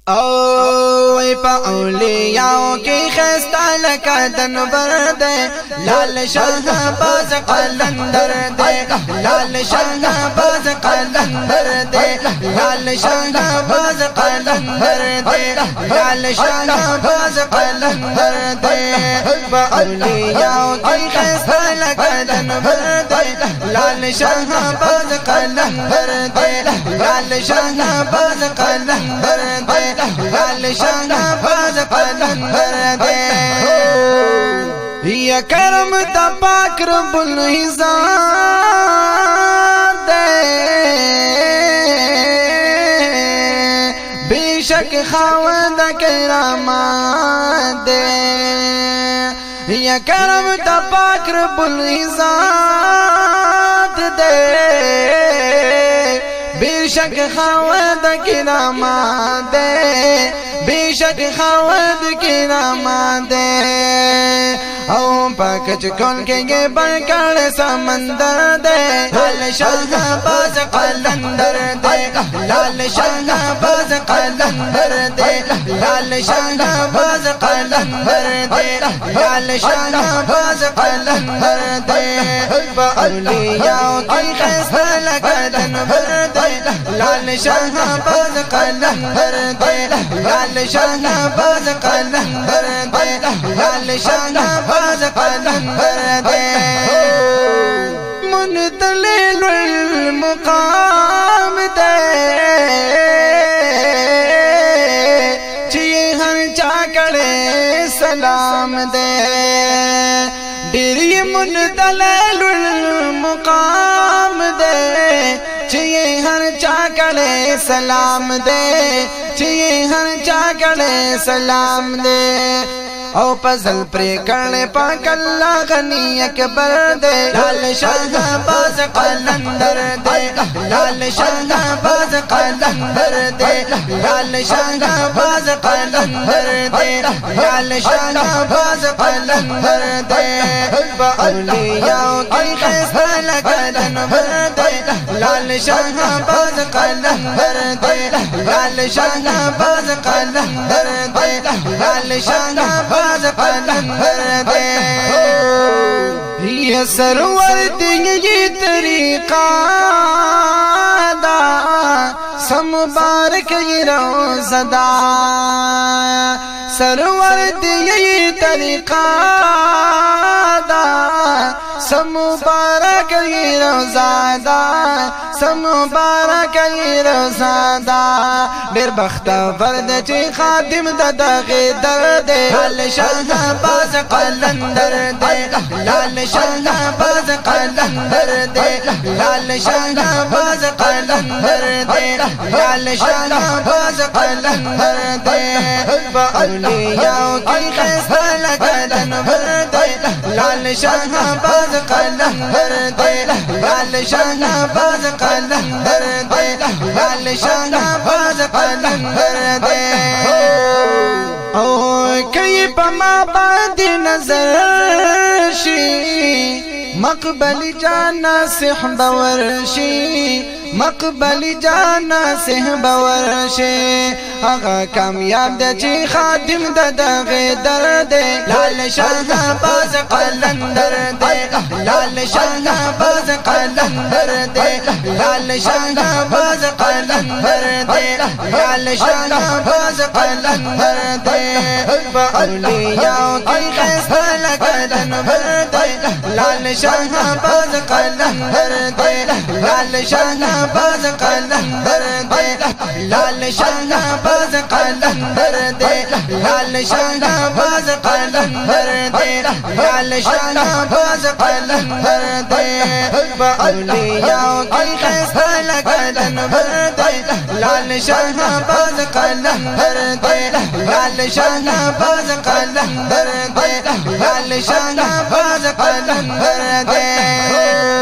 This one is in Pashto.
او په اولیاء کې خستا لکه دنبر دے لال شاه باز قلندر دے لال شاه باز قلندر دے لال شاه باز قلندر دے لال شاه باز قلندر دے په اولیاء کې خستا لکه دنبر دے لال شاه باز قلندر دے لال شاه باز قلندر دے لال شاه باز قلندر دے یا کرم دا پاک رب العزت دے بے شک خاوند کرامات دے یا کرم دا پاک رب العزت دے بے شک خاوند کرامات دے بے شک خاوند کرامات دے او پاک چکول کے گے برکڑ سمندر دے لال شاہ باز قلندر دے لال شاہ باز قلندر دے لال شاہ باز قلندر دے لال شاہ باز قلندر دے اولیاء کی خستا لکا دنبر دے لال شاہ باز قلندر دے لال شاہ باز قلندر دے لال شاہ باز قلندر دے منتلیل المقام دے چیئے ہر چاکڑے سلام دے ڈیری منتلیل المقام دے چیئے ہر چاکڑے سلام دے چیئے ہر چاکڑے سلام دے او پزل پری کرنے پاک اللہ غنی اکبر دے لال شاہ باز قلندر دے لال شاہ باز قلندر دے لال شاہ باز قلندر دے لال شاہ باز قلندر دے اولیاء کی خستا لکا دنبر دے لال شاہ باز قلندر دے لال شاہ باز قلندر دے لال شاہ باز قلندر دے یہ سرور دی طریقہ دا سم بارک روزہ دا سرور دی طریقہ دا سم بارک روزہ دا سم بارک روزہ دا دیر بختا فرد چی خادم دا داغی درد لال شاہ باز قلندر دے لال شاہ باز قلندر دے لال شاہ باز قلندر دے لال شاہ باز قلندر دے اولیاء کی خستا لکا دنبر دے لال شاہ باز قلندر دے لال شاہ باز قلندر دے لال شاہ باز قلندر دے او کئی پما باندی نظر شی مقبل جانا سحب ورشی مقبل جانا سحب ورشی آغا کامیاب دا چی خادم دا داغی درد لال شاہ باز قلندر دے لال شاہ باز قلندر دے لال شاہ باز قلندر دے لال شاہ باز قلندر دے اولیاء کی خستا لکا دنبر دے لال شاہ باز قلندر دے لال شاہ باز قلندر دے لال شاہ باز قلندر دے لال شاہ باز قلندر دے لال شاہ باز قلندر دے اولیاء کی خستا لکا دنبر دے لال شاہ باز قلندر دے لال شاہ باز قلندر دے لال شاہ باز قلندر دے